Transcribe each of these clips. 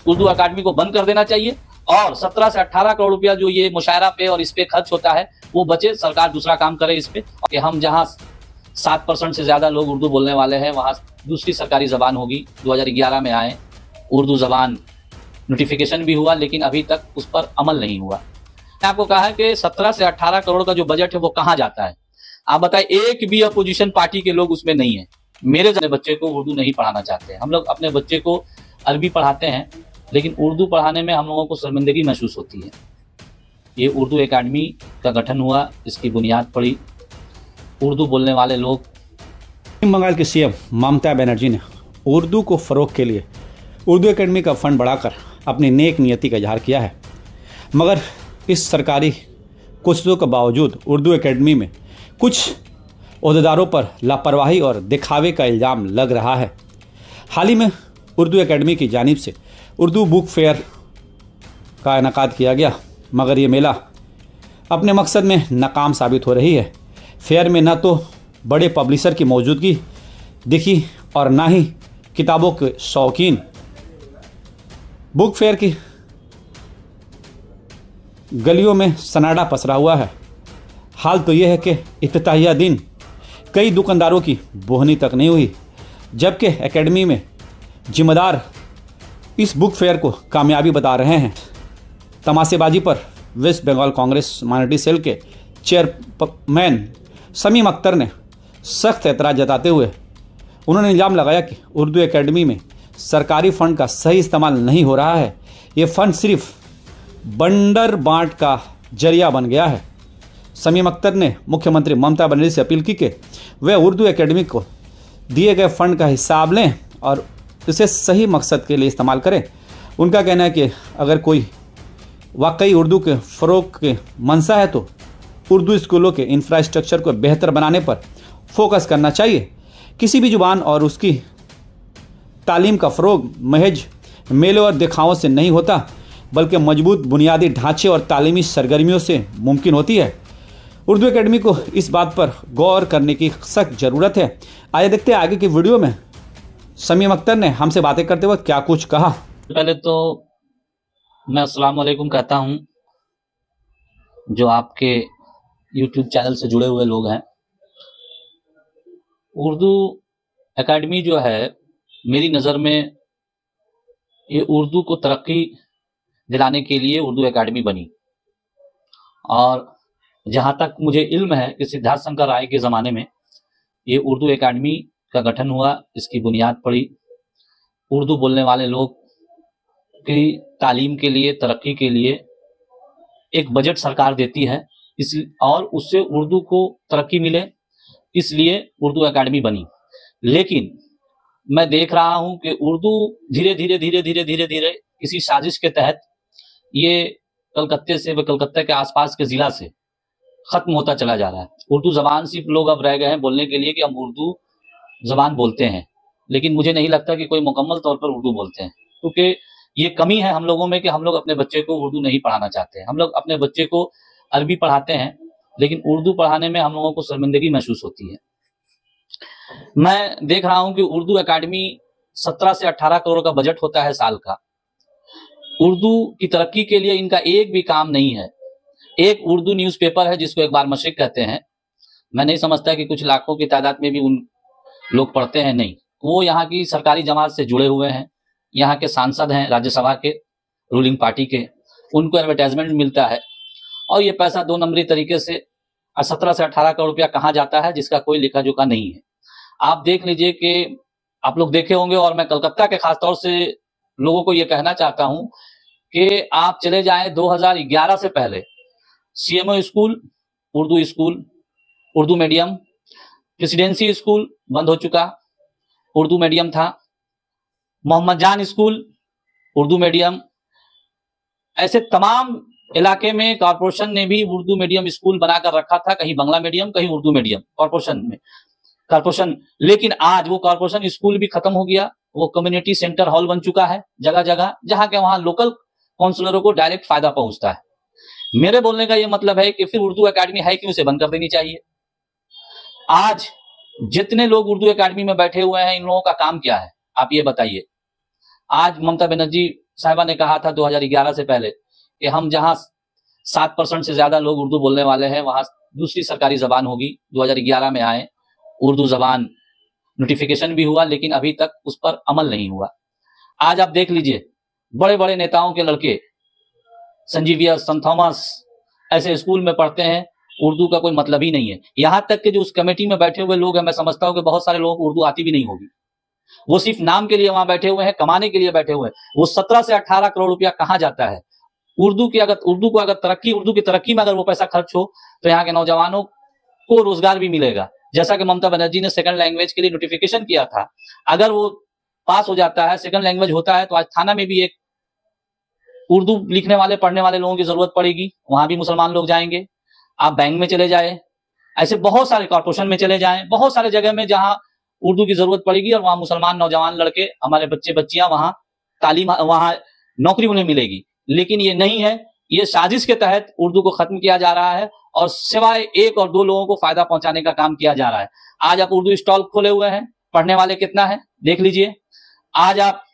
उर्दू अकादमी को बंद कर देना चाहिए और 17 से 18 करोड़ रुपया जो ये मुशायरा पे और इस पे खर्च होता है वो बचे, सरकार दूसरा काम करे इस पे कि हम जहां 7% से ज्यादा लोग उर्दू बोलने वाले हैं वहां दूसरी सरकारी जबान होगी। 2011 में आए उर्दू जबान नोटिफिकेशन भी हुआ, लेकिन अभी तक उस पर अमल नहीं हुआ। मैंने आपको कहा है कि 17 से 18 करोड़ का जो बजट है वो कहाँ जाता है? आप बताएं, एक भी अपोजिशन पार्टी के लोग उसमें नहीं है। मेरे बच्चे को उर्दू नहीं पढ़ाना चाहते हैं। हम लोग अपने बच्चे को अरबी पढ़ाते हैं, लेकिन उर्दू पढ़ाने में हम लोगों को शर्मिंदगी महसूस होती है। ये उर्दू एकेडमी का गठन हुआ, इसकी बुनियाद पड़ी, उर्दू बोलने वाले लोग। पश्चिम बंगाल की सीएम ममता बनर्जी ने उर्दू को फरोग के लिए उर्दू एकेडमी का फंड बढ़ाकर अपनी नेक नियति का इजहार किया है, मगर इस सरकारी कोशिशों के बावजूद उर्दू एकेडमी में कुछ ओहदेदारों पर लापरवाही और दिखावे का इल्ज़ाम लग रहा है। हाल ही में उर्दू एकेडमी की जानिब से उर्दू बुक फेयर का इनेकाद किया गया, मगर ये मेला अपने मकसद में नाकाम साबित हो रही है। फेयर में न तो बड़े पब्लिशर की मौजूदगी दिखी और ना ही किताबों के शौकीन। बुक फेयर की गलियों में सन्नाटा पसरा हुआ है। हाल तो यह है कि इफ्तिताहिया दिन कई दुकानदारों की बोहनी तक नहीं हुई, जबकि एकेडमी में जिम्मेदार इस बुक फेयर को कामयाबी बता रहे हैं। तमाशेबाजी पर West Bengal Congress minority cell के चेयरमैन शमीम अख्तर ने सख्त एतराज़ जताते हुए उन्होंने इल्ज़ाम लगाया कि उर्दू एकेडमी में सरकारी फंड का सही इस्तेमाल नहीं हो रहा है। ये फंड सिर्फ बंडर बांट का जरिया बन गया है। शमीम अख्तर ने मुख्यमंत्री ममता बनर्जी से अपील की कि वे उर्दू एकेडमी को दिए गए फंड का हिसाब लें और इसे सही मकसद के लिए इस्तेमाल करें। उनका कहना है कि अगर कोई वाकई उर्दू के फ़रोग के मंशा है तो उर्दू स्कूलों के इंफ्रास्ट्रक्चर को बेहतर बनाने पर फोकस करना चाहिए। किसी भी जुबान और उसकी तालीम का फ़रोग महज मेलों और दिखावों से नहीं होता, बल्कि मजबूत बुनियादी ढांचे और तालीमी सरगर्मियों से मुमकिन होती है। उर्दू एकेडमी को इस बात पर गौर करने की सख्त ज़रूरत है। आइए देखते हैं आगे की वीडियो में शमीम अख्तर ने हमसे बातें करते वक्त क्या कुछ कहा। पहले तो मैं अस्सलाम वालेकुम कहता हूं, जो आपके YouTube चैनल से जुड़े हुए लोग हैं। उर्दू एकेडमी जो है, मेरी नज़र में ये उर्दू को तरक्की दिलाने के लिए उर्दू एकेडमी बनी, और जहाँ तक मुझे इल्म है कि सिद्धार्थ शंकर राय के ज़माने में ये उर्दू एकेडमी का गठन हुआ, इसकी बुनियाद पड़ी, उर्दू बोलने वाले लोग की तालीम के लिए, तरक्की के लिए एक बजट सरकार देती है, इस और उससे उर्दू को तरक्की मिले, इसलिए उर्दू एकेडमी बनी। लेकिन मैं देख रहा हूं कि उर्दू धीरे धीरे किसी साजिश के तहत ये कलकत्ते के आसपास के ज़िला से ख़त्म होता चला जा रहा है। उर्दू ज़बान सिर्फ लोग अब रह गए हैं बोलने के लिए कि हम उर्दू ज़बान बोलते हैं, लेकिन मुझे नहीं लगता कि कोई मुकम्मल तौर पर उर्दू बोलते हैं, क्योंकि ये कमी है हम लोगों में कि हम लोग अपने बच्चे को उर्दू नहीं पढ़ाना चाहते हैं। हम लोग अपने बच्चे को अरबी पढ़ाते हैं, लेकिन उर्दू पढ़ाने में हम लोगों को शर्मिंदगी महसूस होती है। मैं देख रहा हूं कि उर्दू एकेडमी 17 से 18 करोड़ का बजट होता है साल का। उर्दू की तरक्की के लिए इनका एक भी काम नहीं है। एक उर्दू न्यूज़पेपर है जिसको एक बार मशरिक कहते हैं, मैं नहीं समझता कि कुछ लाखों की तादाद में भी उन लोग पढ़ते हैं, नहीं। वो यहाँ की सरकारी जमात से जुड़े हुए हैं, यहाँ के सांसद हैं राज्यसभा के, रूलिंग पार्टी के, उनको एडवर्टाइजमेंट मिलता है और ये पैसा 2 नंबरी तरीके से 17 से 18 करोड़ रुपया कहाँ जाता है जिसका कोई लेखा जोखा नहीं है। आप देख लीजिए कि आप लोग देखे होंगे, और मैं कलकत्ता के खासतौर से लोगों को ये कहना चाहता हूँ कि आप चले जाएं 2011 से पहले CMO school, Urdu medium, presidency school बंद हो चुका, उर्दू मीडियम था, मोहम्मद जान स्कूल उर्दू मीडियम, ऐसे तमाम इलाके में कॉर्पोरेशन ने भी उर्दू मीडियम स्कूल बनाकर रखा था, कहीं बांग्ला मीडियम, कहीं उर्दू मीडियम, कॉर्पोरेशन। लेकिन आज वो कॉर्पोरेशन स्कूल भी खत्म हो गया, वो कम्युनिटी सेंटर हॉल बन चुका है जगह जगह, जहां के वहां लोकल काउंसलरों को डायरेक्ट फायदा पहुंचता है। मेरे बोलने का ये मतलब है कि फिर उर्दू एकेडमी है क्यों, उसे बंद कर देनी चाहिए। आज जितने लोग उर्दू एकेडमी में बैठे हुए हैं, इन लोगों का काम क्या है, आप ये बताइए। आज ममता बनर्जी साहिबा ने कहा था 2011 से पहले कि हम जहां 7% से ज्यादा लोग उर्दू बोलने वाले हैं वहां दूसरी सरकारी जबान होगी। 2011 में आए, उर्दू जबान नोटिफिकेशन भी हुआ, लेकिन अभी तक उस पर अमल नहीं हुआ। आज आप देख लीजिए, बड़े बड़े नेताओं के लड़के संजीविया, सन थॉमस ऐसे स्कूल में पढ़ते हैं, उर्दू का कोई मतलब ही नहीं है। यहां तक कि जो उस कमेटी में बैठे हुए लोग हैं, मैं समझता हूं कि बहुत सारे लोगों को उर्दू आती भी नहीं होगी। वो सिर्फ नाम के लिए वहां बैठे हुए हैं, कमाने के लिए बैठे हुए हैं। वो 17 से 18 करोड़ रुपया कहां जाता है? उर्दू की तरक्की में अगर वो पैसा खर्च हो तो यहाँ के नौजवानों को रोजगार भी मिलेगा। जैसा कि ममता बनर्जी ने सेकंड लैंग्वेज के लिए नोटिफिकेशन किया था, अगर वो पास हो जाता है, सेकंड लैंग्वेज होता है, तो आज थाना में भी एक उर्दू लिखने वाले पढ़ने वाले लोगों की जरूरत पड़ेगी, वहां भी मुसलमान लोग जाएंगे। आप बैंक में चले जाए, ऐसे बहुत सारे कॉर्पोरेशन में चले जाएं, बहुत सारे जगह में जहां उर्दू की जरूरत पड़ेगी और वहां मुसलमान नौजवान लड़के, हमारे बच्चे बच्चियां वहां तालीम, वहां नौकरी उन्हें मिलेगी। लेकिन ये नहीं है, ये साजिश के तहत उर्दू को खत्म किया जा रहा है और सिवाय एक और दो लोगों को फायदा पहुंचाने का काम किया जा रहा है। आज आप उर्दू स्टॉल खोले हुए हैं, पढ़ने वाले कितना है देख लीजिए। आज आप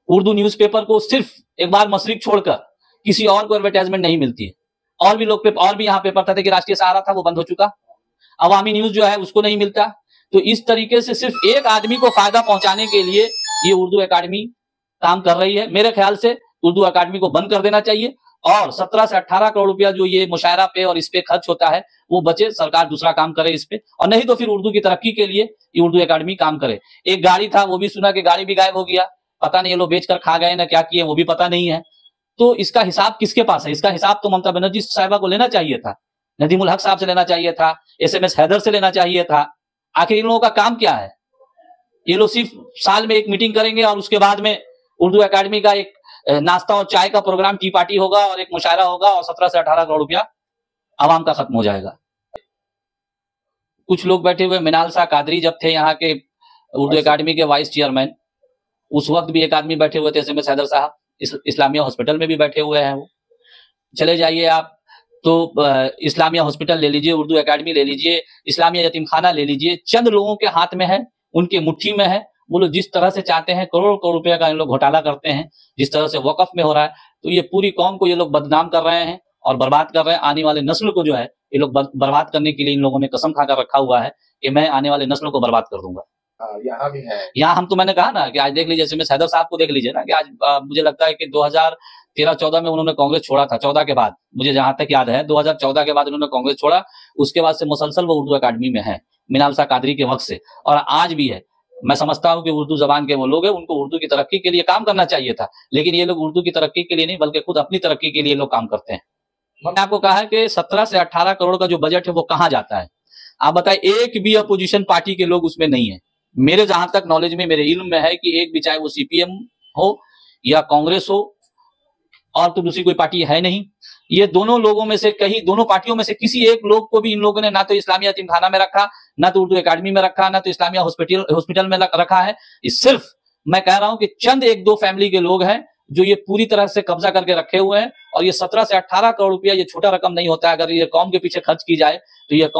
उर्दू न्यूज़पेपर को सिर्फ एक बार मशरिक छोड़कर किसी और को एडवर्टाइजमेंट नहीं मिलती है। और भी यहाँ पेपर थे कि राष्ट्रीय सहारा था, वो बंद हो चुका। अवामी न्यूज जो है उसको नहीं मिलता। तो इस तरीके से सिर्फ एक आदमी को फायदा पहुंचाने के लिए ये उर्दू एकेडमी काम कर रही है। मेरे ख्याल से उर्दू एकेडमी को बंद कर देना चाहिए और 17 से 18 करोड़ रुपया जो ये मुशायरा पे और इस पे खर्च होता है वो बचे, सरकार दूसरा काम करे इस पे, और नहीं तो फिर उर्दू की तरक्की के लिए ये उर्दू एकेडमी काम करे। एक गाड़ी था, वो भी सुना कि गाड़ी भी गायब हो गया, पता नहीं ये लोग बेचकर खा गए ना क्या किए, वो भी पता नहीं है। तो इसका हिसाब किसके पास है? इसका हिसाब तो ममता बनर्जी साहिबा को लेना चाहिए था, नदीमुल हक साहब से लेना चाहिए था, SMS हैदर से लेना चाहिए था। आखिर इन लोगों का काम क्या है? ये लोग सिर्फ साल में एक मीटिंग करेंगे और उसके बाद में उर्दू एकेडमी का एक नाश्ता और चाय का प्रोग्राम, टी पार्टी होगा और एक मुशायरा होगा और 17 से 18 करोड़ रुपया आवाम का खत्म हो जाएगा। कुछ लोग बैठे हुए, मिनालसा कादरी जब थे यहाँ के उर्दू एकेडमी के वाइस चेयरमैन, उस वक्त भी एक आदमी बैठे हुए थे, SMS हैदर साहब, इस्लामिया हॉस्पिटल में भी बैठे हुए हैं। वो चले जाइए आप तो इस्लामिया हॉस्पिटल ले लीजिए, उर्दू एकेडमी ले लीजिए, इस्लामिया यतीम खाना ले लीजिए, चंद लोगों के हाथ में है, उनके मुट्ठी में है। वो लोग जिस तरह से चाहते हैं करोड़ करोड़ रुपए का इन लोग घोटाला करते हैं, जिस तरह से वक्फ में हो रहा है, तो ये पूरी कौम को ये लोग बदनाम कर रहे हैं और बर्बाद कर रहे हैं। आने वाले नस्ल को जो है ये लोग बर्बाद करने के लिए इन लोगों ने कसम खाकर रखा हुआ है कि मैं आने वाले नस्लों को बर्बाद कर दूंगा। यहाँ भी है, यहाँ हम तो मैंने कहा ना कि आज देख लीजिए, SMS हैदर साहब को देख लीजिए ना कि आज मुझे लगता है कि 2013-14 में उन्होंने कांग्रेस छोड़ा था, 14 के बाद, मुझे जहां तक याद है 2014 के बाद उन्होंने कांग्रेस छोड़ा। उसके बाद से मुसलसल वो उर्दू एकेडमी में है, मिनालसा कादरी के वक्त से, और आज भी है। मैं समझता हूं कि उर्दू जबान के वो लोग हैं, उनको उर्दू की तरक्की के लिए काम करना चाहिए था, लेकिन ये लोग उर्दू की तरक्की के लिए नहीं बल्कि खुद अपनी तरक्की के लिए लोग काम करते हैं। मैंने आपको कहा कि 17 से 18 करोड़ का जो बजट है वो कहां जाता है? आप बताइए, एक भी अपोजिशन पार्टी के लोग उसमें नहीं है। मेरे जहां तक नॉलेज में, मेरे इल्म में है कि एक भी, चाहे वो CPM हो या कांग्रेस हो और तो दूसरी कोई पार्टी है नहीं, ये दोनों लोगों में से दोनों पार्टियों में से किसी एक लोग को भी इन लोगों ने ना तो इस्लामिया यतीमखाना में रखा, ना तो उर्दू एकेडमी में रखा, ना तो इस्लामिया हॉस्पिटल में रखा है। सिर्फ मैं कह रहा हूं कि चंद एक दो फैमिली के लोग हैं जो ये पूरी तरह से कब्जा करके रखे हुए हैं। और ये 17 से 18 करोड़ रुपया ये छोटा रकम नहीं होता है। अगर ये कौम के पीछे खर्च की जाए तो ये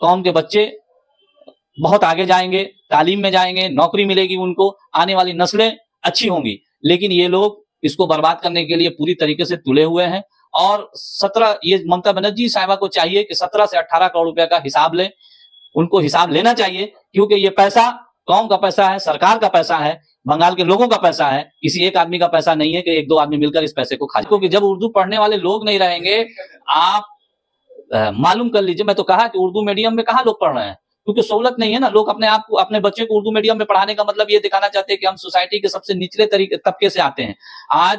कौम के बच्चे बहुत आगे जाएंगे, तालीम में जाएंगे, नौकरी मिलेगी उनको, आने वाली नस्लें अच्छी होंगी। लेकिन ये लोग इसको बर्बाद करने के लिए पूरी तरीके से तुले हुए हैं। और ये ममता बनर्जी साहिबा को चाहिए कि 17 से 18 करोड़ रुपए का हिसाब लें, उनको हिसाब लेना चाहिए, क्योंकि ये पैसा कौम का पैसा है, सरकार का पैसा है, बंगाल के लोगों का पैसा है, किसी एक आदमी का पैसा नहीं है कि एक दो आदमी मिलकर इस पैसे को खा जाए। क्योंकि जब उर्दू पढ़ने वाले लोग नहीं रहेंगे, आप मालूम कर लीजिए, मैं तो कहा कि उर्दू मीडियम में कहाँ लोग पढ़ रहे हैं, क्योंकि सहूलत नहीं है ना। लोग अपने आप को, अपने बच्चे को उर्दू मीडियम में पढ़ाने का मतलब ये दिखाना चाहते हैं कि हम सोसाइटी के सबसे निचले तबके से आते हैं। आज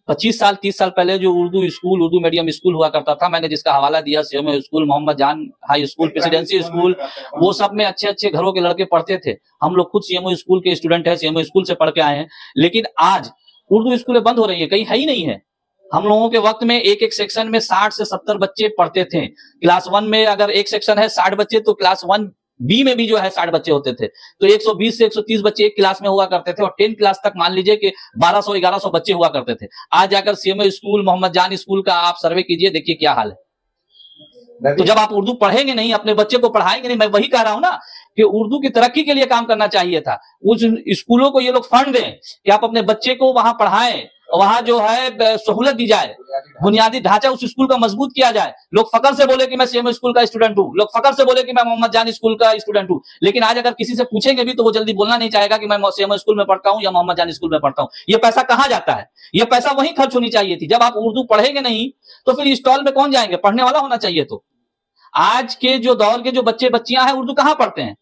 25 साल 30 साल पहले जो उर्दू मीडियम स्कूल हुआ करता था, मैंने जिसका हवाला दिया, सीएमओ स्कूल, मोहम्मद जान हाई स्कूल, प्रेसिडेंसी स्कूल, वो सब में अच्छे अच्छे घरों के लड़के पढ़ते थे। हम लोग खुद सीएमओ स्कूल के स्टूडेंट है, सीएमओ स्कूल से पढ़ के आए हैं। लेकिन आज उर्दू स्कूलें बंद हो रही है, कहीं है ही नहीं है। हम लोगों के वक्त में एक सेक्शन में 60 से 70 बच्चे पढ़ते थे। क्लास 1 में अगर एक सेक्शन है 60 बच्चे, तो क्लास 1B में भी जो है 60 बच्चे होते थे। तो 120 से 130 बच्चे एक क्लास में हुआ करते थे, और 10 क्लास तक मान लीजिए कि 1200-1100 बच्चे हुआ करते थे। आज जाकर सीएमओ स्कूल, मोहम्मद जान स्कूल का आप सर्वे कीजिए, देखिए क्या हाल है। तो जब आप उर्दू पढ़ेंगे नहीं, अपने बच्चे को पढ़ाएंगे नहीं, मैं वही कह रहा हूं ना کہ اردو کی ترقی کے لیے کام کرنا چاہیے تھا. اس اسکولوں کو یہ لوگ فنڈ دیں کہ آپ اپنے بچے کو وہاں پڑھائیں, وہاں جو ہے سہولت دی جائے, بنیادی ڈھانچہ اس اسکول کا مضبوط کیا جائے. لوگ فخر سے بولے کہ میں سی ایم اسکول کا اسٹوڈنٹ ہوں, لوگ فخر سے بولے کہ میں محمد جان اسکول کا اسٹوڈنٹ ہوں, لیکن آج اگر کسی سے پوچھیں گے بھی تو وہ جلدی بولنا نہیں چاہے گا کہ میں سی ایم اسکول میں پڑھتا ہوں یا محمد جان اسکول میں پڑھتا ہوں. یہ پیسہ کہاں جاتا ہے؟ یہ پیسہ وہیں خرچ ہونی چاہیے تھی. جب آپ اردو پڑھیں گے نہیں تو پھر اسٹال میں کون جائیں گے؟ پڑھنے والا ہونا چاہیے. تو آج کے جو دور کے جو بچے بچیاں ہیں اردو کہاں پڑھتے ہیں؟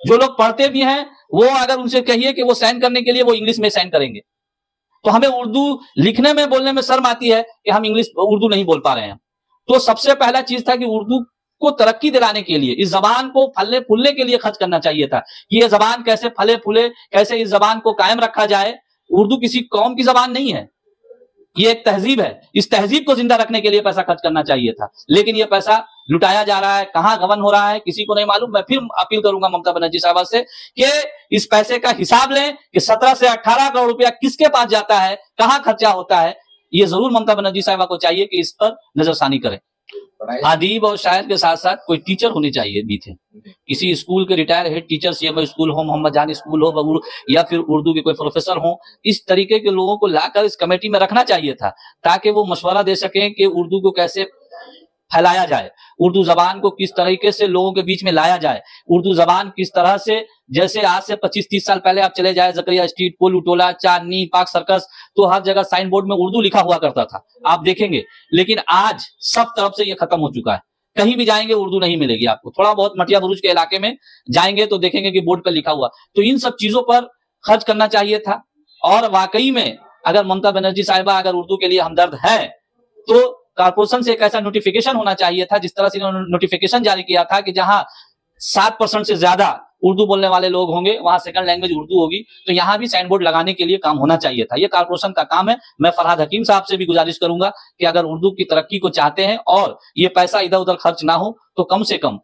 جو لوگ پڑھتے بھی ہیں وہ اگر ان سے کہیے کہ وہ سائن کرنے کے لیے وہ انگلش میں سائن کریں گے. تو ہمیں اردو لکھنے میں بولنے میں شرم آتی ہے کہ ہم اردو نہیں بول پا رہے ہیں. تو سب سے پہلا چیز تھا کہ اردو کو ترقی دلانے کے لیے, اس زبان کو پھلنے پھولنے کے لیے خرچ کرنا چاہیے تھا. یہ زبان کیسے پھلے پھولے, کیسے اس زبان کو قائم رکھا جائے. اردو کسی قوم کی زبان نہیں ہے, یہ ایک تہذیب ہے. اس تہذیب کو زندہ رکھنے کے لیے پیسہ خرچ کرنا چاہیے تھا, لیکن یہ پیسہ لٹایا جا رہا ہے. کہاں غبن ہو رہا ہے کسی کو نہیں معلوم. میں پھر اپیل کروں گا ممتا بنرجی صاحبہ سے کہ اس پیسے کا حساب لیں کہ 17 سے 18 کروڑ روپیہ کس کے پاس جاتا ہے, کہاں خرچہ ہوتا ہے. یہ ضرور ممتا بنرجی صاحبہ کو چاہیے کہ اس پر نظر ثانی کریں. ادیب اور شاعر کے ساتھ ساتھ کوئی ٹیچر ہونے چاہیے بھی تھے. کسی اسکول کے ریٹائر ہیڈ ٹیچر, سی ایم اسکول ہو, محمد جان اسکول ہو, یا پھر اردو کے کوئی پروفیسر ہوں, اس طریقے کے لوگوں کو لا کر اس کمیٹی میں رکھنا چاہیے تھا تاکہ وہ مشورہ دے سکیں کہ اردو کو کیسے پھیلایا جائے, اردو زبان کو کس طریقے سے لوگوں کے بیچ میں لایا جائے. اردو زبان کس طرح سے, جیسے آج سے 25-30 سال پہلے آپ چلے جائے زکریا اسٹریٹ, پولو ٹولہ, چاندنی, پارک سرکس, تو ہر جگہ سائن بورڈ میں اردو لکھا ہوا کرتا تھا, آپ دیکھیں گے. لیکن آج سب طرف سے یہ ختم ہو چکا ہے. کہیں بھی جائیں گے اردو نہیں ملے گی آپ کو. تھوڑا بہت مٹیا بروج کے علاقے میں جائیں گے تو دیکھیں گے کہ بورڈ پہ لکھا ہوا. تو ان سب چیزوں پر خرچ کرنا چاہیے تھا. اور واقعی میں اگر ممتا بنرجی صاحبہ اگر اردو کے لیے ہمدرد ہے تو کارپوریشن سے ایک ایسا نوٹیفیکیشن ہونا چاہیے تھا, جس طرح سے انہوں نے نوٹیفیکیشن جاری کیا تھا کہ جہاں 7% سے زیادہ اردو بولنے والے لوگ ہوں گے وہاں سیکنڈ لینگویج اردو ہوگی, تو یہاں بھی سائن بورڈ لگانے کے لیے کام ہونا چاہیے تھا. یہ کارپوریشن کا کام ہے. میں فرحاد حکیم صاحب سے بھی گزارش کروں گا کہ اگر اردو کی ترقی کو چاہتے ہیں اور یہ پیسہ ادھر ادھر خرچ نہ ہو تو کم سے کم